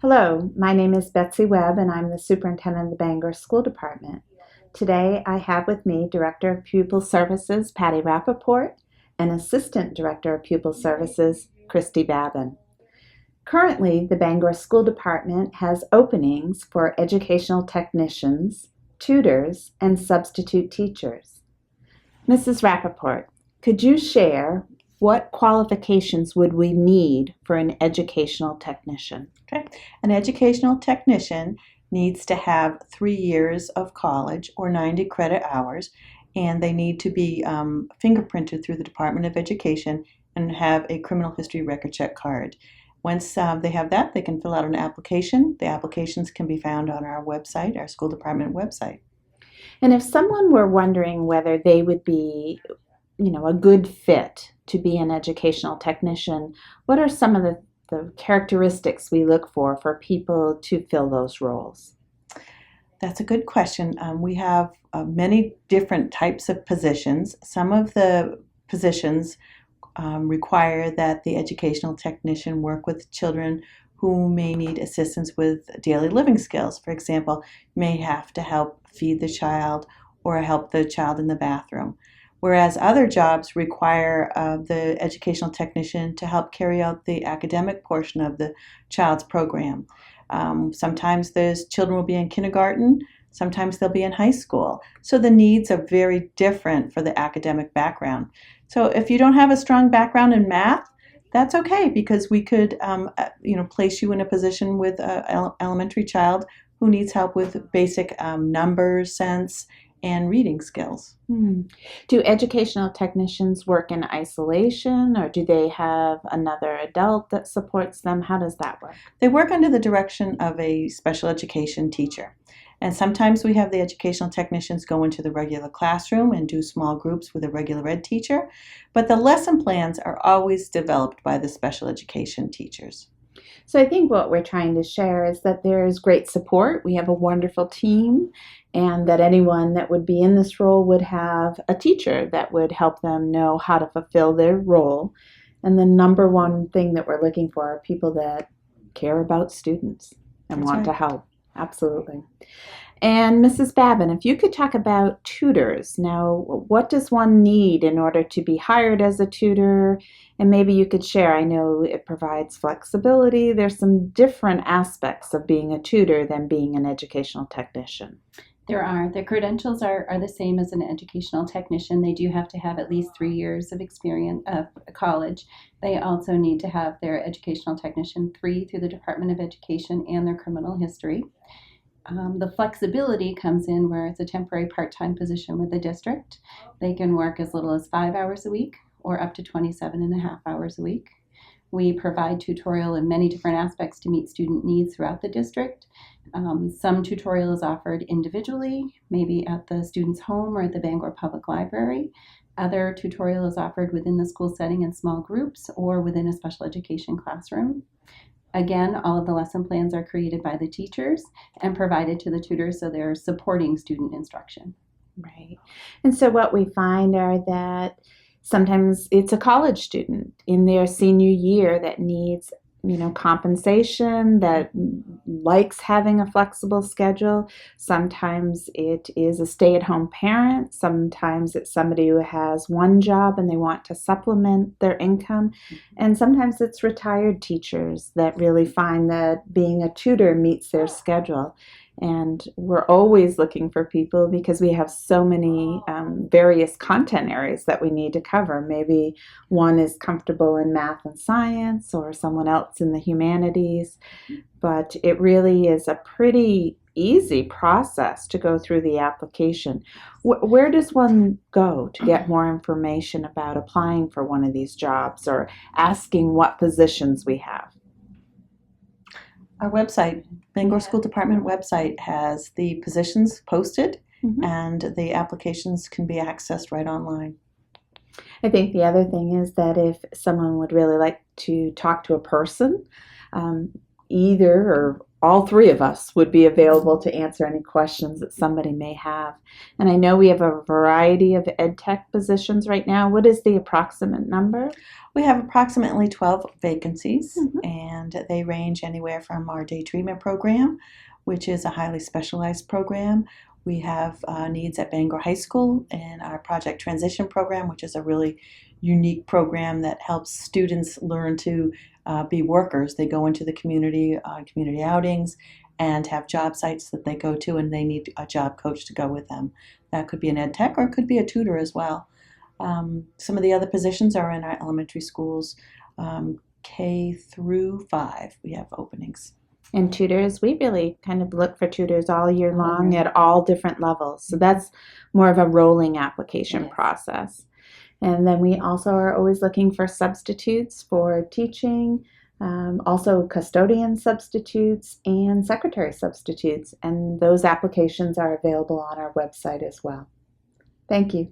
Hello, my name is Betsy Webb and I'm the Superintendent of the Bangor School Department. Today I have with me Director of Pupil Services Patti Rapaport and Assistant Director of Pupil Services Christi Babin. Currently, the Bangor School Department has openings for educational technicians, tutors, and substitute teachers. Mrs. Rapaport, could you share what qualifications would we need for an educational technician? Okay. An educational technician needs to have 3 years of college or 90 credit hours, and they need to be fingerprinted through the Department of Education and have a criminal history record check card. Once they have that, they can fill out an application. The applications can be found on our website, our school department website. And if someone were wondering whether they would be, a good fit to be an educational technician, what are some of the characteristics we look for people to fill those roles? That's a good question. We have many different types of positions. Some of the positions require that the educational technician work with children who may need assistance with daily living skills. For example, may have to help feed the child or help the child in the bathroom. Whereas other jobs require the educational technician to help carry out the academic portion of the child's program. Sometimes those children will be in kindergarten, sometimes they'll be in high school. So the needs are very different for the academic background. So if you don't have a strong background in math, that's okay, because we could place you in a position with an elementary child who needs help with basic numbers, sense, and reading skills. Do educational technicians work in isolation, or do they have another adult that supports them? How does that work? They work under the direction of a special education teacher. And sometimes we have the educational technicians go into the regular classroom and do small groups with a regular ed teacher, but the lesson plans are always developed by the special education teachers. So I think what we're trying to share is that there is great support. We have a wonderful team, and that anyone that would be in this role would have a teacher that would help them know how to fulfill their role. And the number one thing that we're looking for are people that care about students and That's want right. to help. Absolutely. And Mrs. Babin, if you could talk about tutors. Now, what does one need in order to be hired as a tutor? And maybe you could share, I know it provides flexibility. There's some different aspects of being a tutor than being an educational technician. There are. The credentials are the same as an educational technician. They do have to have at least 3 years of experience of college. They also need to have their educational technician 3 through the Department of Education and their criminal history. The flexibility comes in where it's a temporary part-time position with the district. They can work as little as 5 hours a week or up to 27.5 hours a week. We provide tutorial in many different aspects to meet student needs throughout the district. Some tutorial is offered individually, maybe at the student's home or at the Bangor Public Library. Other tutorial is offered within the school setting in small groups or within a special education classroom. Again, all of the lesson plans are created by the teachers and provided to the tutors, so they're supporting student instruction. Right. And so what we find are that sometimes it's a college student in their senior year that needs, compensation, that likes having a flexible schedule. Sometimes it is a stay-at-home parent. Sometimes it's somebody who has one job and they want to supplement their income. And sometimes it's retired teachers that really find that being a tutor meets their schedule. And we're always looking for people because we have so many various content areas that we need to cover. Maybe one is comfortable in math and science or someone else in the humanities. But it really is a pretty easy process to go through the application. Where does one go to get more information about applying for one of these jobs or asking what positions we have? Our website, Bangor School Department website, has the positions posted, and the applications can be accessed right online. I think the other thing is that if someone would really like to talk to a person, either all three of us would be available to answer any questions that somebody may have. And I know we have a variety of ed tech positions right now. What is the approximate number? We have approximately 12 vacancies, Mhm. and they range anywhere from our day treatment program, which is a highly specialized program. We have needs at Bangor High School and our project transition program, which is a really unique program that helps students learn to be workers. They go into the community, community outings, and have job sites that they go to, and they need a job coach to go with them. That could be an ed tech or it could be a tutor as well. Some of the other positions are in our elementary schools, K through 5. We have openings. And tutors, we really kind of look for tutors all year long at all different levels. So that's more of a rolling application Yes. process. And then we also are always looking for substitutes for teaching, also custodian substitutes and secretary substitutes. And those applications are available on our website as well. Thank you.